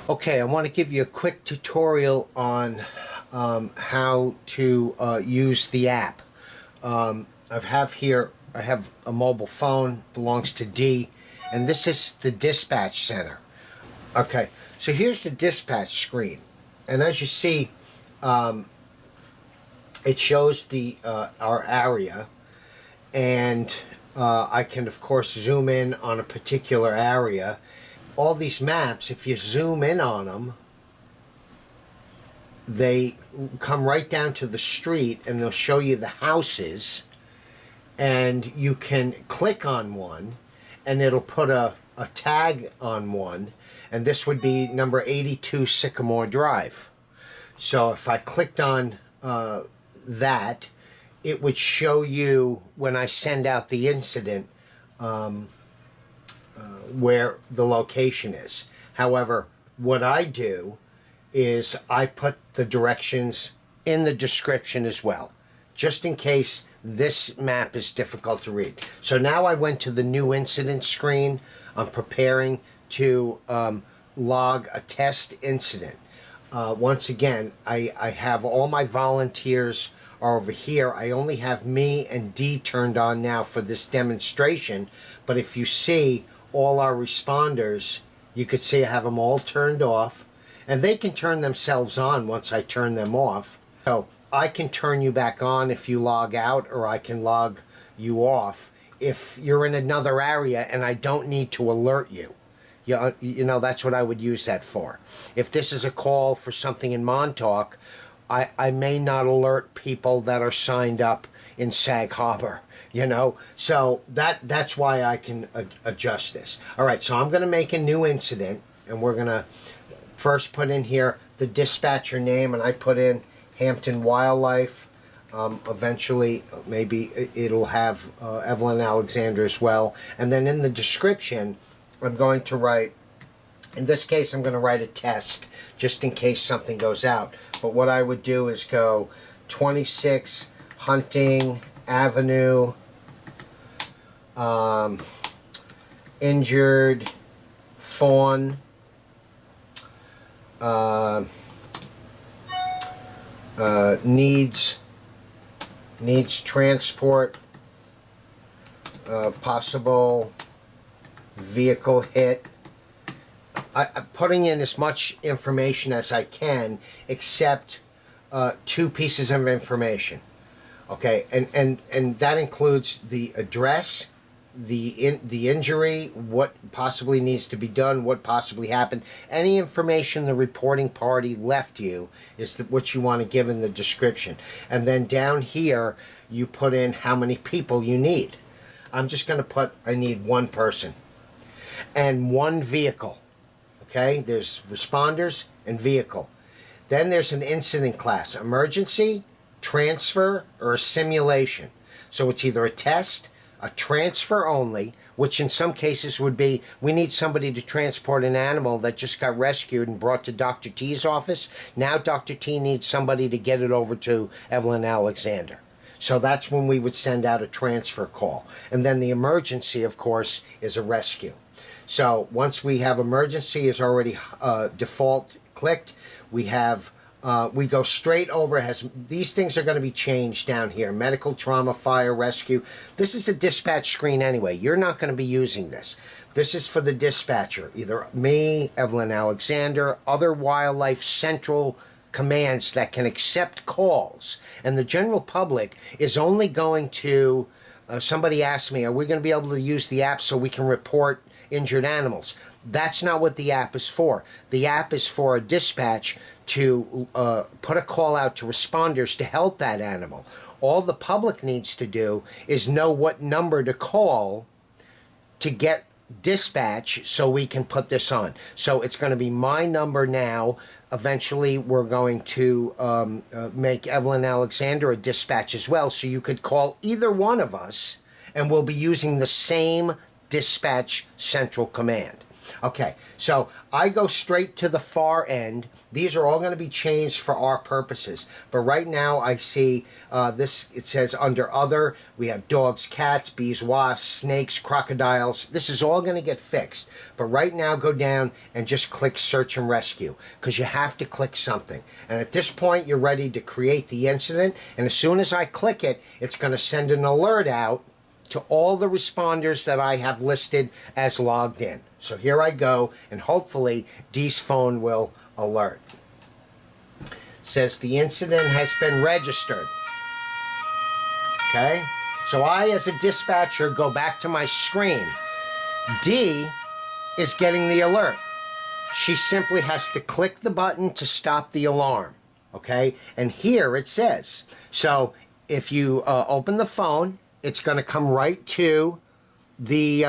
Okay, I want to give you a quick tutorial on how to use the app. I have a mobile phone, belongs to D, and this is the dispatch center. Okay, so here's the dispatch screen, and as you see, it shows our area, and I can of course zoom in on a particular area. All these maps, if you zoom in on them, they come right down to the street and they'll show you the houses, and you can click on one and it'll put a tag on one, and this would be number 82 Sycamore Drive. So if I clicked on that, it would show you when I send out the incident where the location is. However, what I do is I put the directions in the description as well, just in case this map is difficult to read. So now I went to the new incident screen. I'm preparing to log a test incident. Once again, I have all my volunteers are over here. I only have me and D turned on now for this demonstration, but if you see all our responders, you could see I have them all turned off, and they can turn themselves on once I turn them off. So I can turn you back on if you log out, or I can log you off if you're in another area and I don't need to alert you. You know, that's what I would use that for. If this is a call for something in Montauk, I may not alert people that are signed up in Sag Harbor, you know. So that's why I can adjust this. All right, so I'm going to make a new incident, and we're going to first put in here the dispatcher name, and I put in Hampton Wildlife. Eventually, maybe it'll have Evelyn Alexander as well. And then in the description, I'm going to write, in this case, I'm going to write a test, just in case something goes out. But what I would do is go 26 Hunting Avenue, injured fawn, needs transport, possible vehicle hit. I'm putting in as much information as I can, except two pieces of information. Okay, and that includes the address, the injury, what possibly needs to be done, what possibly happened. Any information the reporting party left you is what you want to give in the description. And then down here, you put in how many people you need. I'm just going to put, I need one person and one vehicle. Okay, there's responders and vehicle. Then there's an incident class: emergency, transfer, or a simulation. So it's either a test, a transfer only, which in some cases would be, we need somebody to transport an animal that just got rescued and brought to Dr. T's office. Now Dr. T needs somebody to get it over to Evelyn Alexander. So that's when we would send out a transfer call. And then the emergency, of course, is a rescue. So once we have emergency is already default clicked, we go straight over. These things are going to be changed down here: medical, trauma, fire, rescue. This is a dispatch screen anyway. You're not going to be using this. This is for the dispatcher, either me, Evelyn Alexander, other wildlife central commands that can accept calls. And the general public is only going to, somebody asked me, are we going to be able to use the app so we can report injured animals? That's not what the app is for. The app is for a dispatch to put a call out to responders to help that animal. All the public needs to do is know what number to call to get dispatch so we can put this on. So it's going to be my number now. Eventually we're going to make Evelyn Alexander a dispatch as well, so you could call either one of us and we'll be using the same dispatch central command. Okay, so I go straight to the far end. These are all going to be changed for our purposes. But right now I see this, it says under other, we have dogs, cats, bees, wasps, snakes, crocodiles. This is all going to get fixed. But right now go down and just click search and rescue, because you have to click something. And at this point you're ready to create the incident. And as soon as I click it, it's going to send an alert out to all the responders that I have listed as logged in. So here I go, and hopefully Dee's phone will alert. It says the incident has been registered. Okay, so I, as a dispatcher, go back to my screen. Dee is getting the alert. She simply has to click the button to stop the alarm. Okay, and here it says, so if you open the phone, it's going to come right to the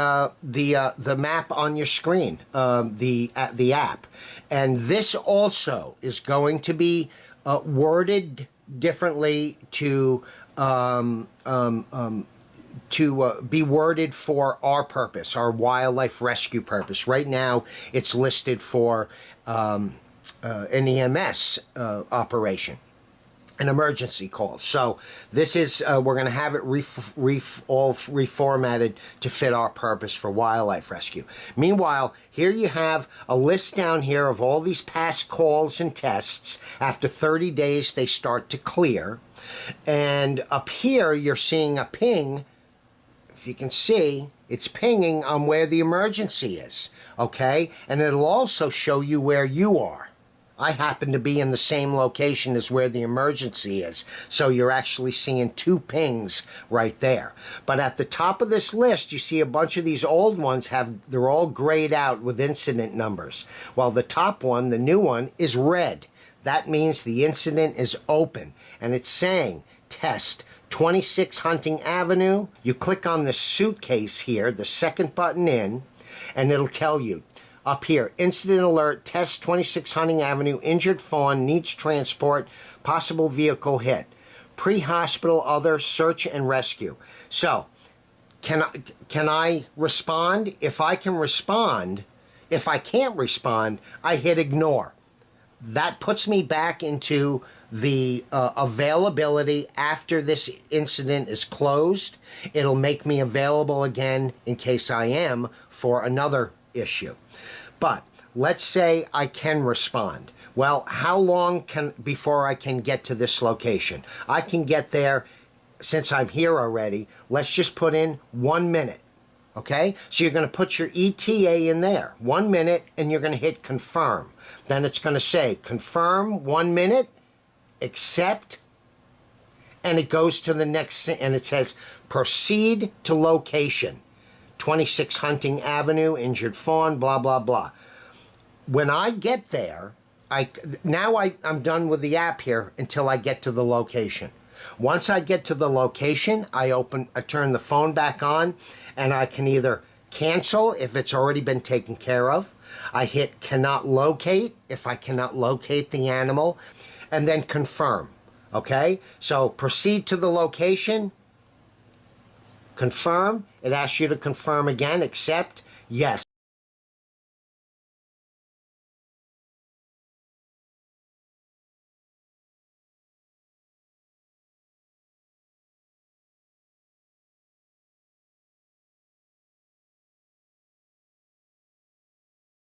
map on your screen, the app, and this also is going to be worded differently to be worded for our purpose, our wildlife rescue purpose. Right now, it's listed for an EMS operation. An emergency call. So this is, we're going to have it all reformatted to fit our purpose for wildlife rescue. Meanwhile, here you have a list down here of all these past calls and tests. After 30 days, they start to clear. And up here, you're seeing a ping. If you can see, it's pinging on where the emergency is. Okay? And it'll also show you where you are. I happen to be in the same location as where the emergency is, so you're actually seeing two pings right there. But at the top of this list, you see a bunch of these old ones they're all grayed out with incident numbers, while the top one, the new one, is red. That means the incident is open, and it's saying test 26 Hunting Avenue. You click on the suitcase here, the second button in, and it'll tell you up here, incident alert, test 26 Hunting Avenue, injured fawn, needs transport, possible vehicle hit, pre-hospital, other, search and rescue. So, can I respond? If I can respond, if I can't respond, I hit ignore. That puts me back into the availability after this incident is closed. It'll make me available again in case I am for another issue. But let's say I can respond. Well, how long before I can get to this location? I can get there, since I'm here already, let's just put in 1 minute. Okay? So you're going to put your ETA in there, 1 minute, and you're going to hit confirm. Then it's going to say confirm 1 minute, accept, and it goes to the next, and it says proceed to location. 26 Hunting Avenue, injured fawn, blah, blah, blah. When I get there, I'm done with the app here until I get to the location. Once I get to the location, I turn the phone back on, and I can either cancel if it's already been taken care of. I hit cannot locate if I cannot locate the animal, and then confirm. Okay? So proceed to the location. Confirm. It asks you to confirm again. Accept. Yes.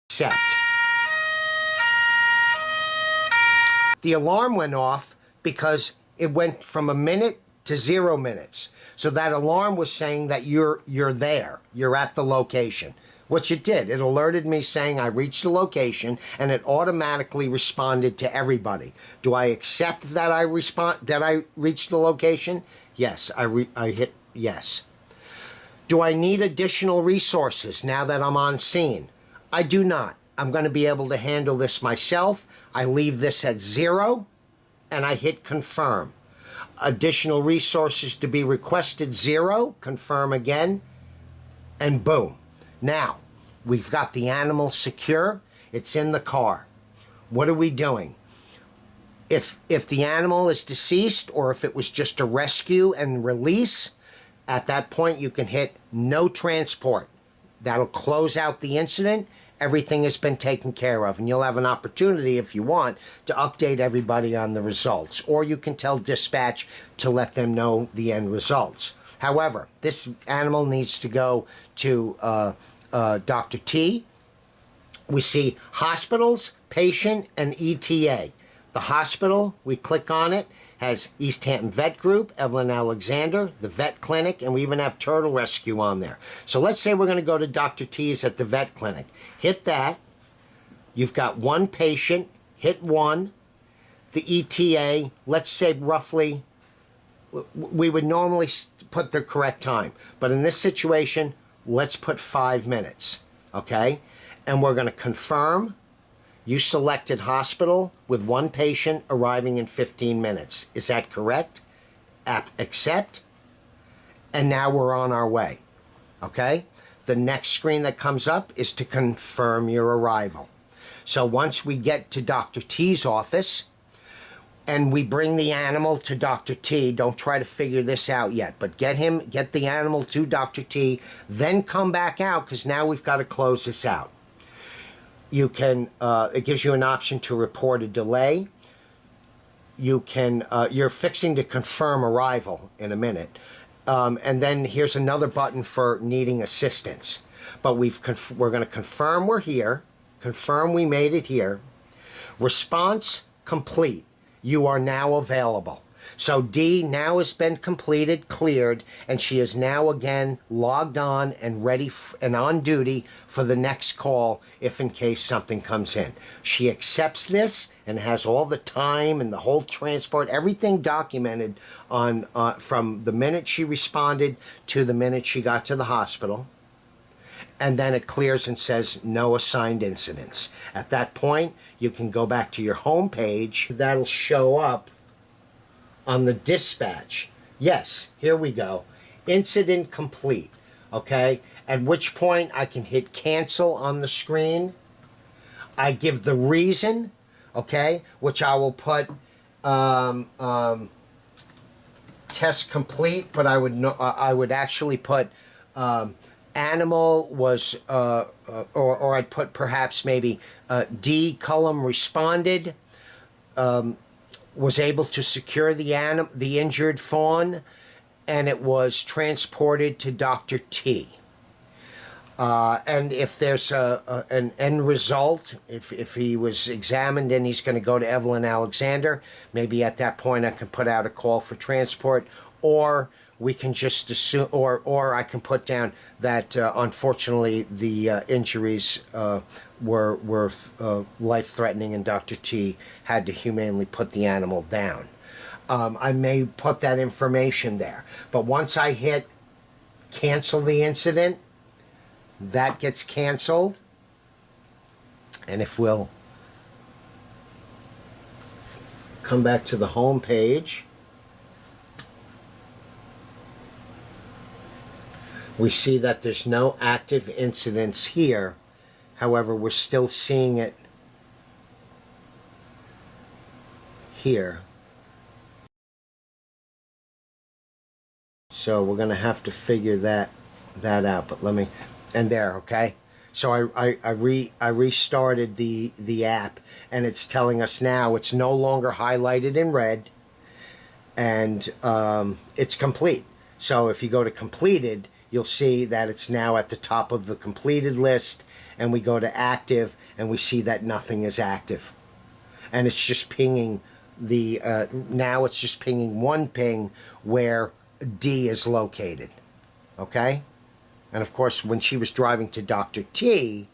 Accept. The alarm went off because it went from a minute to 0 minutes. So that alarm was saying that you're there. You're at the location, which it did. It alerted me saying I reached the location, and it automatically responded to everybody. Do I accept that I reached the location? Yes, I hit yes. Do I need additional resources now that I'm on scene? I do not. I'm going to be able to handle this myself. I leave this at 0, and I hit confirm. Additional resources to be requested, 0. Confirm again, and boom. Now, we've got the animal secure. It's in the car. What are we doing? If the animal is deceased, or if it was just a rescue and release, at that point you can hit no transport. That'll close out the incident, everything has been taken care of. And you'll have an opportunity, if you want, to update everybody on the results. Or you can tell dispatch to let them know the end results. However, this animal needs to go to Dr. T. We see hospitals, patient, and ETA. The hospital, we click on it, has East Hampton Vet Group, Evelyn Alexander, the vet clinic, and we even have Turtle Rescue on there. So let's say we're going to go to Dr. T's at the vet clinic. Hit that. You've got one patient. Hit 1. The ETA, let's say roughly, we would normally put the correct time. But in this situation, let's put 5 minutes. Okay? And we're going to confirm. You selected hospital with one patient arriving in 15 minutes. Is that correct? Accept. And now we're on our way. Okay? The next screen that comes up is to confirm your arrival. So once we get to Dr. T's office and we bring the animal to Dr. T, don't try to figure this out yet, but get the animal to Dr. T, then come back out because now we've got to close this out. You can, it gives you an option to report a delay. You can, you're fixing to confirm arrival in a minute. And then here's another button for needing assistance. But we're going to confirm we're here, confirm we made it here. Response complete. You are now available. So D now has been completed, cleared, and she is now again logged on and ready and on duty for the next call if in case something comes in. She accepts this and has all the time and the whole transport, everything documented on from the minute she responded to the minute she got to the hospital. And then it clears and says no assigned incidents. At that point, you can go back to your home page. That'll show up on the dispatch. Yes, here we go. Incident complete. Okay? At which point I can hit cancel on the screen. I give the reason, okay, which I will put test complete, but I would actually put animal was or I'd put perhaps maybe D column responded, was able to secure the injured fawn, and it was transported to Dr. T. And if there's an end result, if he was examined and he's going to go to Evelyn Alexander, maybe at that point I can put out a call for transport, or we can just assume, or I can put down that unfortunately the injuries were life-threatening and Dr. T had to humanely put the animal down. I may put that information there. But once I hit cancel the incident, that gets canceled. And if we'll come back to the home page, we see that there's no active incidents here. However, we're still seeing it here. So we're going to have to figure that out. But let me, and there, okay? So I restarted the app, and it's telling us now it's no longer highlighted in red, and it's complete. So if you go to completed, you'll see that it's now at the top of the completed list, and we go to active, and we see that nothing is active. And it's just pinging the, now it's just pinging one ping where D is located, okay? And of course, when she was driving to Dr. T,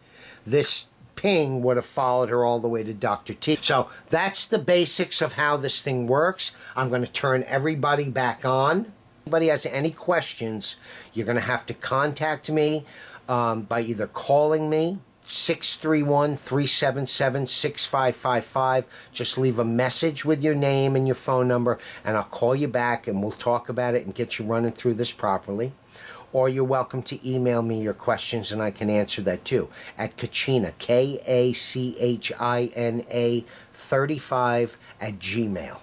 this ping would have followed her all the way to Dr. T. So that's the basics of how this thing works. I'm going to turn everybody back on. If anybody has any questions, you're going to have to contact me by either calling me, 631-377-6555. Just leave a message with your name and your phone number, and I'll call you back, and we'll talk about it and get you running through this properly. Or you're welcome to email me your questions, and I can answer that too, at Kachina, Kachina 35 @gmail.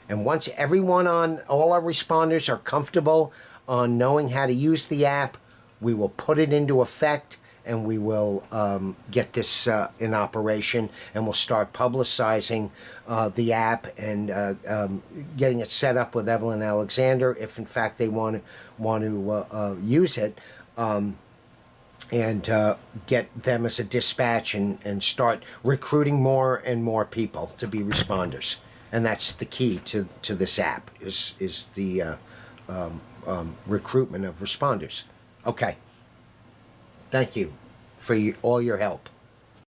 And once everyone on, all our responders are comfortable on knowing how to use the app, we will put it into effect, and we will get this in operation, and we'll start publicizing the app and getting it set up with Evelyn Alexander if in fact they want to use it, and get them as a dispatch and start recruiting more and more people to be responders. And that's the key to this app is the recruitment of responders. Okay. Thank you for all your help.